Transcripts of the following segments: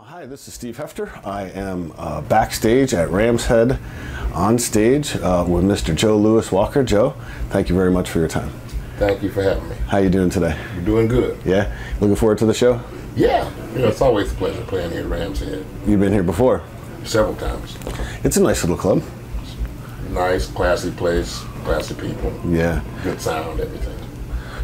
Hi, this is Steve Hefter. I am backstage at Ram's Head on stage with Mr. Joe Louis Walker. Joe, thank you very much for your time. Thank you for having me. How you doing today? You're doing good. Yeah? Looking forward to the show? Yeah. You know, it's always a pleasure playing here at Ram's Head. You've been here before? Several times. It's a nice little club. Nice, classy place, classy people. Yeah. Good sound, everything.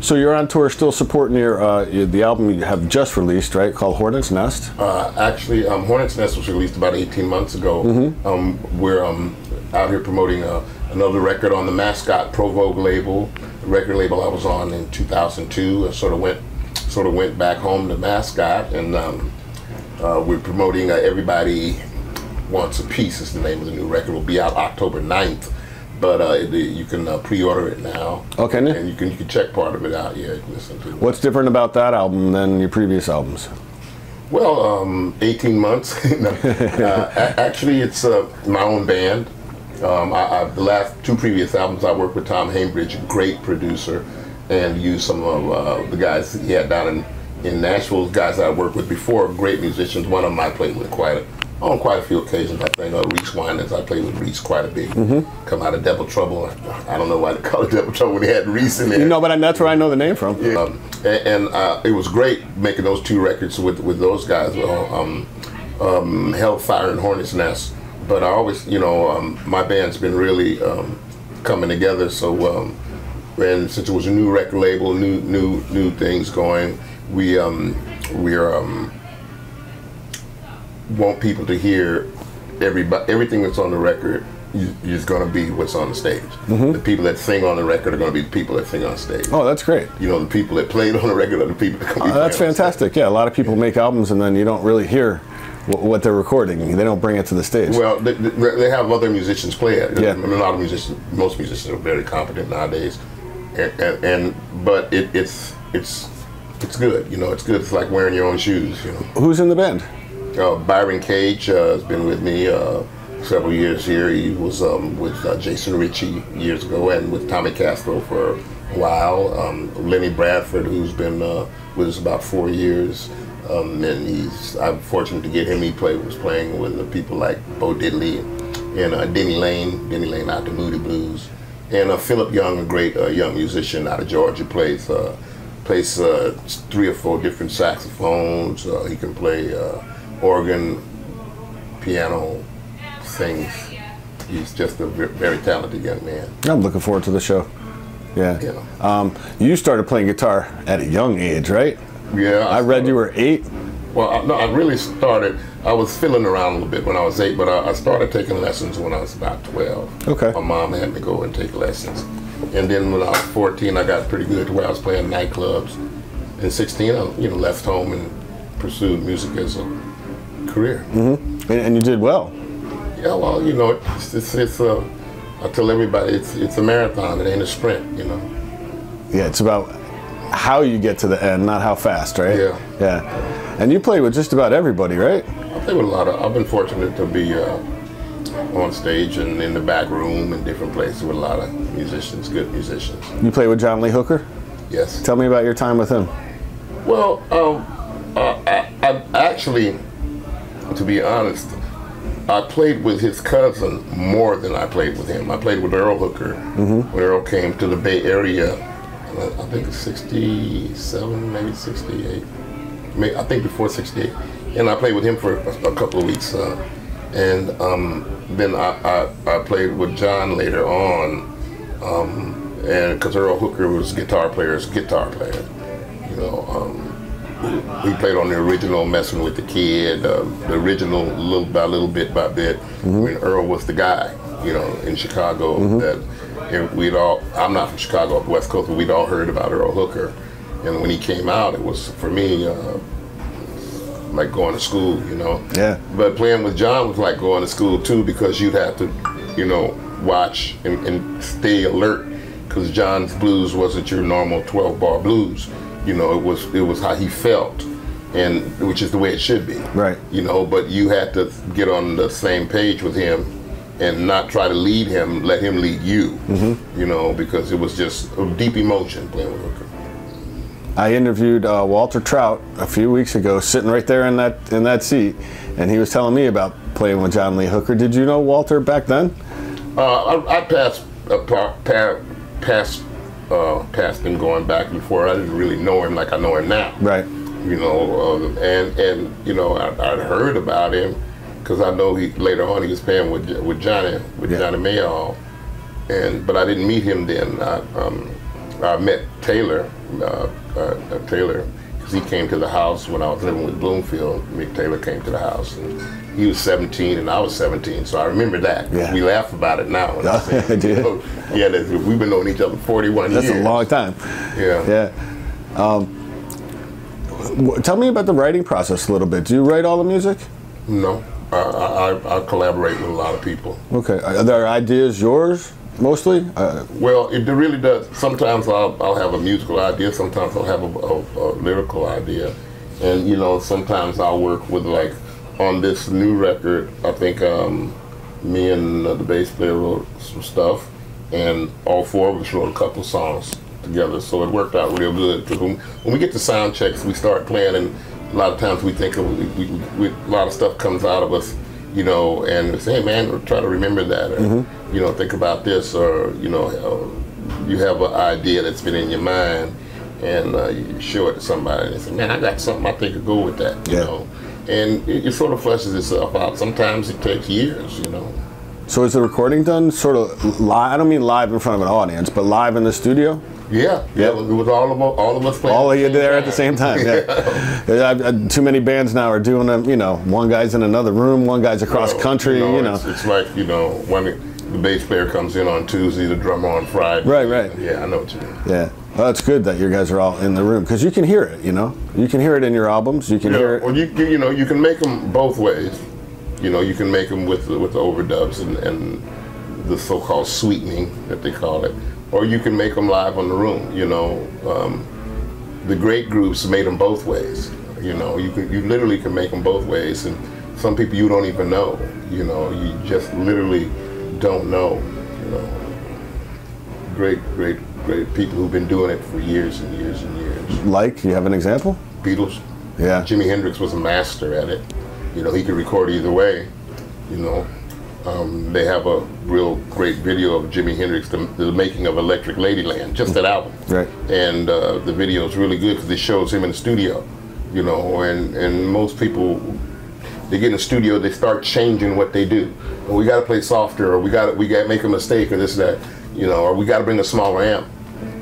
So you're on tour still supporting the album you have just released, right, called Hornet's Nest? Actually, Hornet's Nest was released about 18 months ago. Mm-hmm. We're out here promoting another record on the Mascot Pro Vogue label, the record label I was on in 2002. I sort of went back home to Mascot, and we're promoting Everybody Wants a Piece is the name of the new record. It will be out October 9th. But you can pre-order it now. Okay. And you can check part of it out. Yeah, you can listen to it. What's different about that album than your previous albums? Well, 18 months. Actually, it's my own band. The last two previous albums, I worked with Tom Hambridge, a great producer, and used some of the guys he had down in Nashville, guys I worked with before, great musicians. One of them I played with on quite a few occasions. I think Reese Winans, I played with Reese quite a bit. Mm-hmm. Come out of Double Trouble. I don't know why they call it Double Trouble when they had Reese in there. No, but that's where I know the name from. Yeah. And it was great making those two records with those guys. Hellfire and Hornet's Nest. But I always, my band's been really coming together. So, and since it was a new record label, new things going, we want people to hear everything that's on the record is going to be what's on the stage. Mm-hmm. The people that sing on the record are going to be the people that sing on stage. Oh, that's great. The people that played on the record are the people that come. That's fantastic. Yeah, a lot of people make albums and then you don't really hear what they're recording. They don't bring it to the stage. Well, they have other musicians play it. Yeah. I mean, most musicians are very competent nowadays, but it's good. It's good. It's like wearing your own shoes. Who's in the band? Byron Cage has been with me several years here. He was with Jason Ritchie years ago, and with Tommy Castro for a while. Lenny Bradford, who's been with us about 4 years, and I'm fortunate to get him. He was playing with people like Bo Diddley and Denny Lane out the Moody Blues, and Philip Young, a great young musician out of Georgia, plays 3 or 4 different saxophones. He can play organ, piano, sings. He's just a very talented young man. I'm looking forward to the show. Yeah. You started playing guitar at a young age, right? Yeah. I read you were 8. Well, no, I really started. I was fiddling around a little bit when I was 8, but I started taking lessons when I was about 12. Okay. My mom had me go and take lessons. And then when I was 14, I got pretty good to where I was playing nightclubs. In 16, I left home and pursued music as a career. Mm-hmm. And you did well. Yeah, well, I tell everybody it's a marathon. It ain't a sprint, Yeah, it's about how you get to the end, not how fast, right? Yeah. Yeah. And you play with just about everybody, right? I play with I've been fortunate to be on stage and in the back room and different places with a lot of musicians, good musicians. You play with John Lee Hooker? Yes. Tell me about your time with him. Well, I actually, to be honest, I played with his cousin more than I played with him. I played with Earl Hooker when Earl came to the Bay Area, I think it's 67, maybe 68. I think before 68. And I played with him for a couple of weeks. And then I played with John later on and because Earl Hooker was guitar player, you know. He played on the original Messing with the Kid, the original little bit by bit, when Earl was the guy, you know, in Chicago. That I'm not from Chicago, up the West Coast, but we'd all heard about Earl Hooker. And when he came out, it was, for me, like going to school, you know. Yeah. But playing with John was like going to school too, because you'd have to, you know, watch and stay alert, because John's blues wasn't your normal 12-bar blues. You know, it was how he felt, and which is the way it should be. Right. You know, but you had to get on the same page with him and not try to lead him, let him lead you. You know, because it was just a deep emotion playing with Hooker. I interviewed Walter Trout a few weeks ago, sitting right there in that seat, and he was telling me about playing with John Lee Hooker. Did you know Walter back then? I passed him going back before. I didn't really know him like I know him now. Right. You know, and you know, I'd heard about him because I know later on he was playing with Johnny Mayall, but I didn't meet him then. I met Taylor because he came to the house when I was living with Bloomfield. Mick Taylor came to the house, and he was 17 and I was 17, so I remember that. Yeah. We laugh about it now. Yeah, we've been knowing each other 41 years. That's a long time. Yeah. Yeah. Tell me about the writing process a little bit. Do you write all the music? No, I collaborate with a lot of people. Okay. Are there ideas yours? Mostly? Well, it really does. Sometimes I'll have a musical idea, sometimes I'll have a lyrical idea. And, you know, sometimes I'll work with, like, on this new record, I think me and the bass player wrote some stuff, and all four of us wrote a couple songs together, so it worked out real good. When we get to sound checks, we start playing, and a lot of times we think a lot of stuff comes out of us, you know, and we say, hey man, try to remember that, or you know, think about this, or you know, you have an idea that's been in your mind, and you show it to somebody, and they say, man, I got something I think could go with that, you know, and it sort of fleshes itself out. Sometimes it takes years, you know. So is the recording done sort of live? I don't mean live in front of an audience, but live in the studio? Yeah, it was all of us playing. All of you there at the same time. Yeah. Too many bands now are doing them. You know, one guy's in another room, one guy's across country. You know, it's like, you know, when the bass player comes in on Tuesday, the drummer on Friday. Right. Yeah, I know what you mean. Yeah, well, that's good that you guys are all in the room, because you can hear it. You know, you can hear it in your albums. You can hear it. Well, you know, you can make them both ways. You know, you can make them with the overdubs and the so-called sweetening that they call it. Or you can make them live on the room, you know. The great groups made them both ways. You know, you literally can make them both ways, and some people you don't even know. You know, you just literally don't know. You know, great people who've been doing it for years and years and years. Like, you have an example? Beatles. Yeah. Jimi Hendrix was a master at it. You know, he could record either way. You know. They have a real great video of Jimi Hendrix, the making of Electric Ladyland, just that album. Right. And the video is really good because it shows him in the studio, you know, and most people, they get in the studio, they start changing what they do. Well, we got to play softer, or we got to make a mistake, or this, that, you know, or we got to bring a smaller amp.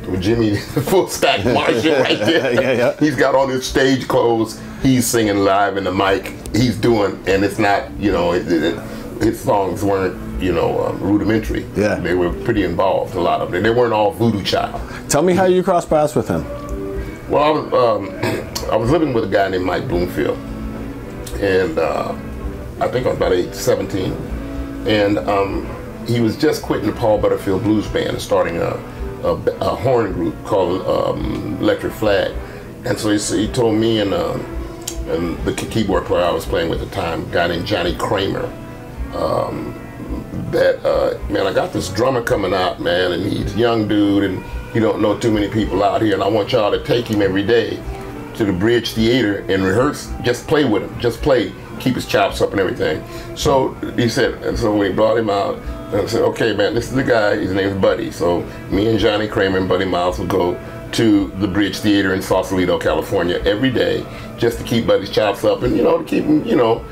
With Jimmy, full stack Marshall right there. Yeah. He's got on his stage clothes, he's singing live in the mic, he's doing, and it's not, you know, his songs weren't, you know, rudimentary. Yeah. They were pretty involved, a lot of them. They weren't all Voodoo Child. Tell me how you crossed paths with him. Well, I was living with a guy named Mike Bloomfield, and I think I was about 17, and he was just quitting the Paul Butterfield Blues Band and starting a horn group called Electric Flag. And so he told me and the keyboard player I was playing with at the time, a guy named Johnny Kramer, that man, I got this drummer coming out, man, and he's a young dude, and he don't know too many people out here, and I want y'all to take him every day to the Bridge Theater and rehearse, just play with him, just play, keep his chops up and everything. So he said, and so we brought him out, and I said, okay, man, this is the guy, his name's Buddy. So me and Johnny Kramer and Buddy Miles would go to the Bridge Theater in Sausalito, California every day, just to keep Buddy's chops up and, you know, to keep him, you know,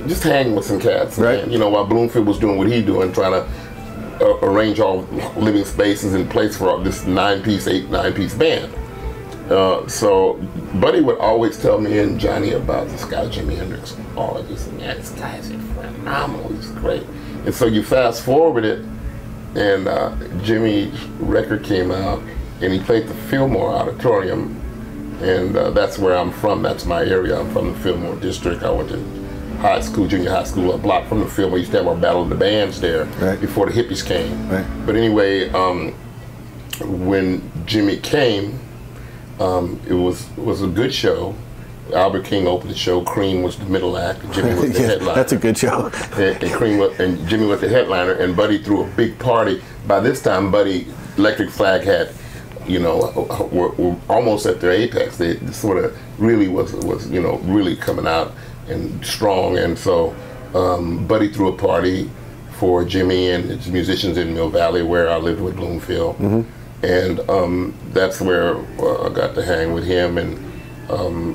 just hang with some cats, right? And, you know, while Bloomfield was doing what he doing, trying to arrange all living spaces in place for this nine-piece band. So Buddy would always tell me and Johnny about this guy Jimi Hendrix. Oh, this guy is phenomenal. He's great. And so you fast forward it, and Jimmy's record came out, and he played the Fillmore Auditorium, and that's where I'm from. That's my area. I'm from the Fillmore district. I went to high school, junior high school, a block from the Fillmore. We used to have our Battle of the Bands there before the hippies came. Right. But anyway, when Jimmy came, it was a good show. Albert King opened the show. Cream was the middle act. Jimmy was the headliner. That's a good show. and Jimmy was the headliner. And Buddy threw a big party. By this time, Buddy Electric Flag had, were almost at their apex. They sort of really was really coming out and strong. And so Buddy threw a party for Jimmy and his musicians in Mill Valley, where I lived with Bloomfield. And that's where I got to hang with him. And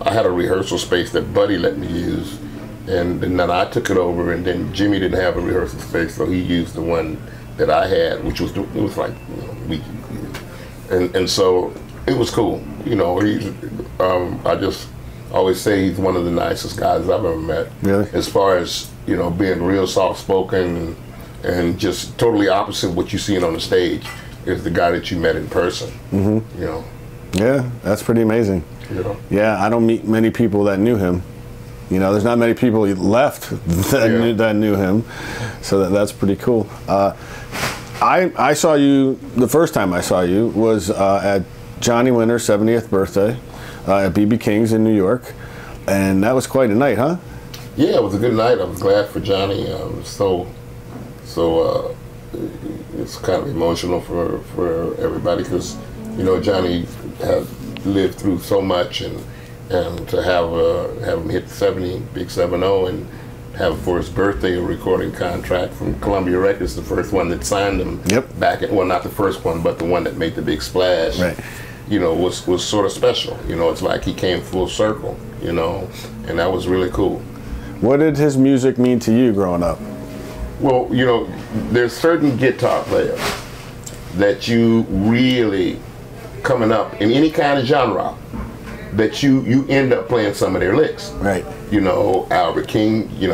I had a rehearsal space that Buddy let me use, and then I took it over. And then Jimmy didn't have a rehearsal space, so he used the one that I had, which was like and so it was cool. I just always say he's one of the nicest guys I've ever met. Really? As far as being real soft spoken and just totally opposite of what you see on the stage is the guy that you met in person. Yeah, that's pretty amazing. Yeah, I don't meet many people that knew him. There's not many people left that knew him, so that's pretty cool. I saw you, the first time I saw you was at Johnny Winter's 70th birthday at BB King's in New York, and that was quite a night, huh? Yeah, it was a good night. I was glad for Johnny. It's kind of emotional for everybody, because Johnny had lived through so much, and to have him hit 70, big 7-0, and have for his birthday a recording contract from Columbia Records, the first one that signed him back at, well, not the first one, but the one that made the big splash. Right. Was sort of special. It's like he came full circle, and that was really cool. What did his music mean to you growing up? Well, there's certain guitar players that you really, coming up in any kind of genre, that you end up playing some of their licks. Right. Albert King, you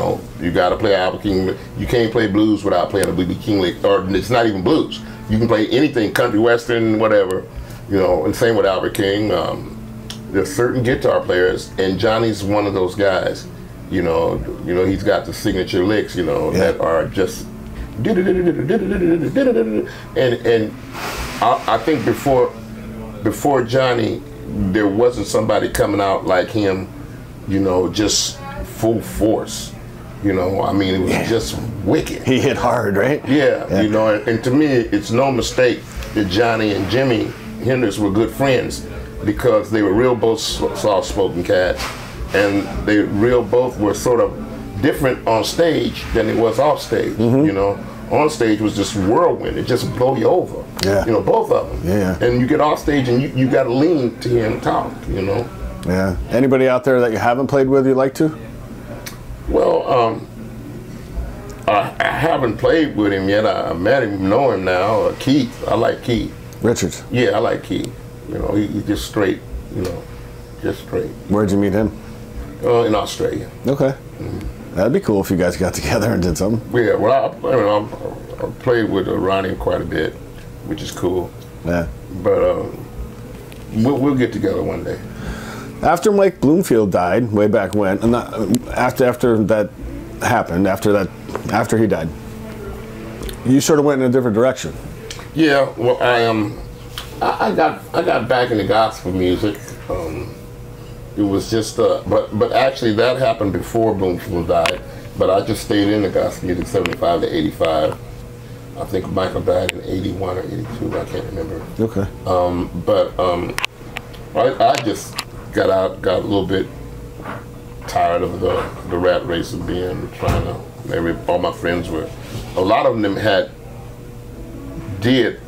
got to play Albert King. You can't play blues without playing a B.B. King lick, or it's not even blues. You can play anything, country, western, whatever, and same with Albert King. There's certain guitar players, and Johnny's one of those guys. He's got the signature licks, that are just, and I think before Johnny, there wasn't somebody coming out like him, just full force. It was just wicked. He hit hard, right? Yeah. And to me, it's no mistake that Johnny and Jimi Hendrix were good friends, because they were real both soft-spoken cats. And they both were sort of different on stage than it was off stage. On stage was just whirlwind. It just blow you over. Yeah. Both of them. Yeah. And you get off stage and you got to lean to hear him talk. Yeah. Anybody out there that you haven't played with you like to? Well, I haven't played with him yet. I met him, know him now. Keith. I like Keith Richards. Yeah, I like Keith. He's just straight. Just straight. Where'd you meet him? In Australia. Okay. That'd be cool if you guys got together and did something. Yeah, well, I played with Ronnie quite a bit, which is cool. Yeah. But we'll get together one day. After Mike Bloomfield died, way back when, and after that happened, after he died, you sort of went in a different direction. Yeah. Well, I got back into gospel music. It was just, but actually that happened before Bloomfield died. But I just stayed in the gospel music 75 to 85. I think Michael died in 81 or 82. I can't remember. Okay. I just got a little bit tired of the rat race of all my friends were, a lot of them did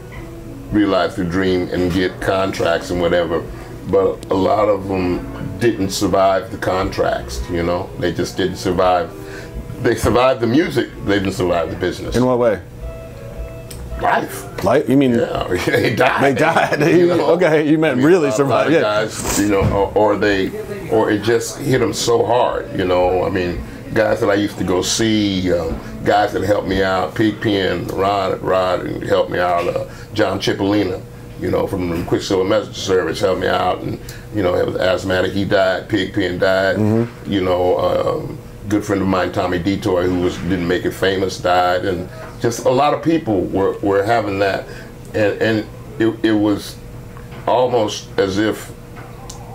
realize their dream and get contracts and whatever, but a lot of them didn't survive the contracts, They just didn't survive. They survived the music, they didn't survive the business. In what way? life. Life? You mean? Yeah, they died. They died. You know? Okay, you meant really survive. Yeah. Guys, you know, or it just hit them so hard. You know, I mean, guys that I used to go see, guys that helped me out, Pigpen, Rod, and helped me out. John Cipollina, you know, from the Quicksilver Messenger Service, helped me out, and you know, it was asthmatic. He died. Pigpen died. You know, good friend of mine, Tommy Detour, who didn't make it famous, died, and just a lot of people were having that, and it was almost as if,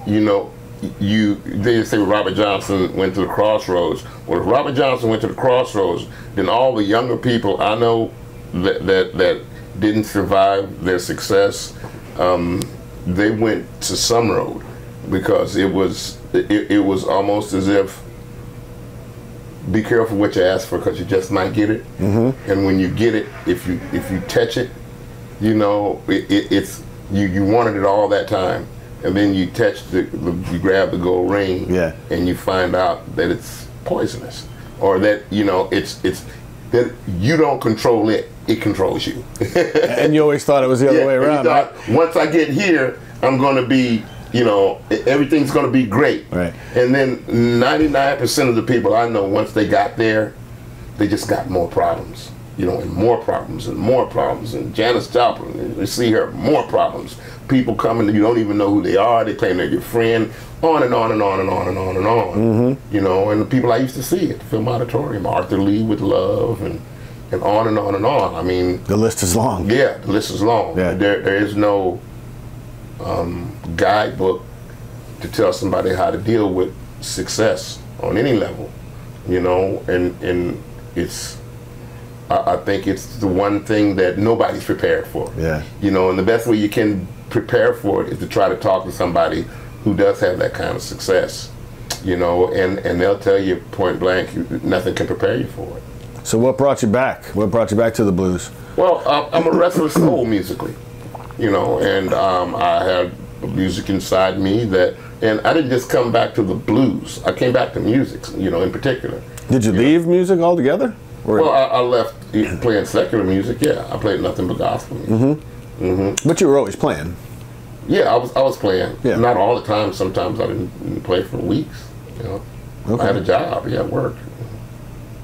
you know, they say Robert Johnson went to the crossroads. Well, if Robert Johnson went to the crossroads, then all the younger people I know that didn't survive their success, they went to some road, because it was almost as if, be careful what you ask for, because you just might get it. And when you get it, if you touch it, you know, it's you wanted it all that time, and then you touch you grab the gold ring, and you find out that it's poisonous, or that, you know, it's that you don't control it, it controls you. And you always thought it was the other way around, right? Once I get here, I'm going to be, you know, everything's going to be great. Right. And then 99% of the people I know, once they got there, they just got more problems. You know, and more problems and more problems. And Janis Joplin, you see her, more problems. People coming that you don't even know who they are. They claim they're your friend. On and on and on and on and on and on. You know, and the people I used to see at the Film Auditorium, Arthur Lee with Love, and on and on and on. I mean, the list is long. Yeah, the list is long. Yeah. There is no guidebook to tell somebody how to deal with success on any level, you know, and it's, I think it's the one thing that nobody's prepared for. Yeah. You know, and the best way you can prepare for it is to try to talk to somebody who does have that kind of success, you know, and they'll tell you point blank, nothing can prepare you for it. So what brought you back? What brought you back to the blues? Well, I'm a restless soul musically, you know, and I had music inside me that, and I didn't just come back to the blues. I came back to music, you know, in particular. Did you leave music altogether? Or? Well, I left playing secular music. Yeah, I played nothing but gospel music. But you were always playing. Yeah, I was playing. Yeah. Not all the time. Sometimes I didn't play for weeks. You know, I had a job. Yeah, work.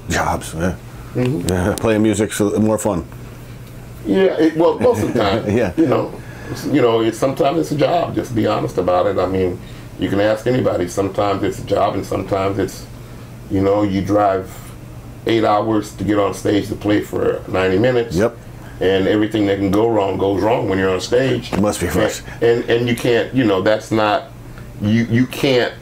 Jobs. Yeah. Yeah, playing music's more fun. Yeah. Well, most of the time. Yeah. You know, sometimes it's a job. Just be honest about it. I mean, you can ask anybody. Sometimes it's a job, and sometimes it's, you know, you drive 8 hours to get on stage to play for 90 minutes. Yep. And everything that can go wrong goes wrong when you're on stage. It must be fresh. And you can't, you know, that's not, you can't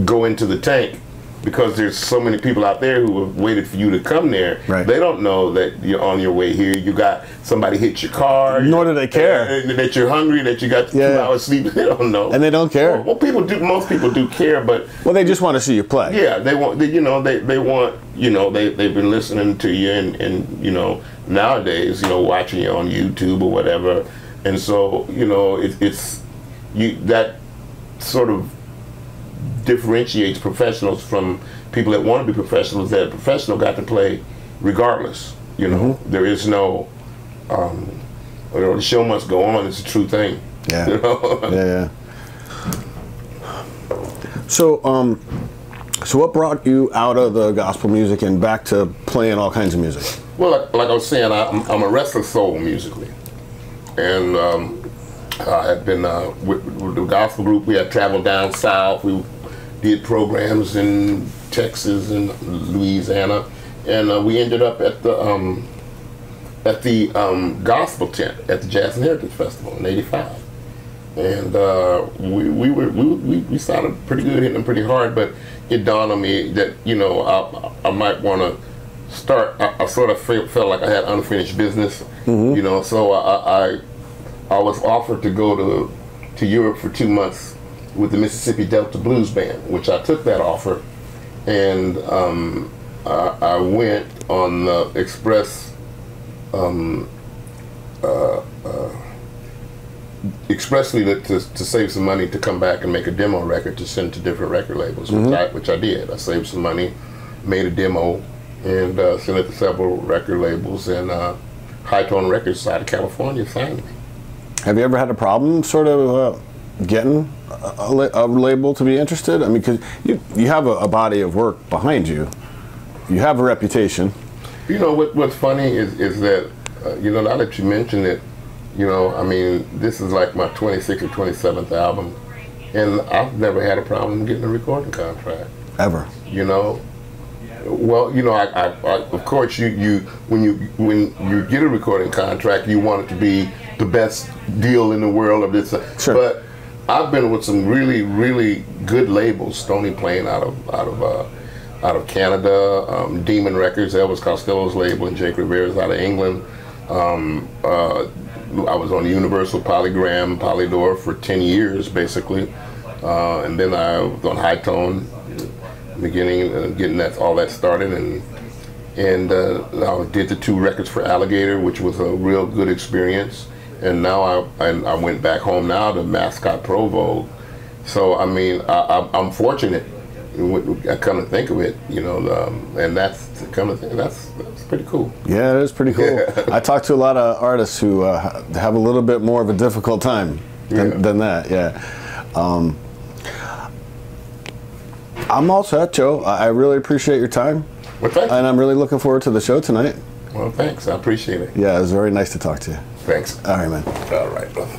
go into the tank, because there's so many people out there who have waited for you to come there. Right. They don't know that you're on your way here. You got somebody hit your car. Nor do they care. That you're hungry, that you got 2 hours sleep. They don't know. And they don't care. Well, people do. Most people do care, but well, they just want to see you play. Yeah, they want. You know, they want. You know, they've been listening to you, and you know, nowadays, you know, watching you on YouTube or whatever, and so, you know, it's that sort of differentiates professionals from people that want to be professionals. That a professional got to play regardless. You know, there is no, you know, the show must go on. It's a true thing. Yeah. You know? Yeah. So, so what brought you out of the gospel music and back to playing all kinds of music? Well, like I was saying, I'm a restless soul musically, and I had been with the gospel group. We had traveled down south. We did programs in Texas and Louisiana, and we ended up at the gospel tent at the Jazz and Heritage Festival in '85, and we sounded pretty good, hitting them pretty hard. But it dawned on me that, you know, I might want to start. I sort of felt like I had unfinished business, you know. So I was offered to go to Europe for 2 months with the Mississippi Delta Blues Band, which I took that offer, and I went on the express, expressly to save some money to come back and make a demo record to send to different record labels, which I did. I saved some money, made a demo, and sent it to several record labels, and High Tone Records out of California signed me. Have you ever had a problem sort of getting a label to be interested? I mean, because you have a body of work behind you. You have a reputation. You know, what's funny is that, you know, now that you mention it, you know, I mean, this is like my 26th or 27th album, and I've never had a problem getting a recording contract. Ever. You know? Well, you know, I of course, when you get a recording contract, you want it to be the best deal in the world of this. Sure. But I've been with some really, really good labels. Stony Plain out of Canada, Demon Records, Elvis Costello's label, and Jake Rivera's out of England. I was on Universal, Polygram, Polydor for 10 years, basically, and then I was on High Tone, beginning getting all that started, and I did the 2 records for Alligator, which was a real good experience. And now I went back home now to Mascot Provo. So I mean, I'm fortunate. I come to think of it, you know, and that's pretty cool. Yeah, it is pretty cool. Yeah. I talk to a lot of artists who have a little bit more of a difficult time than that. Yeah. I'm all set, Joe. I really appreciate your time. Well, thank you. And I'm really looking forward to the show tonight. Well, thanks. I appreciate it. Yeah, it was very nice to talk to you. Thanks. All right, man. All right, brother.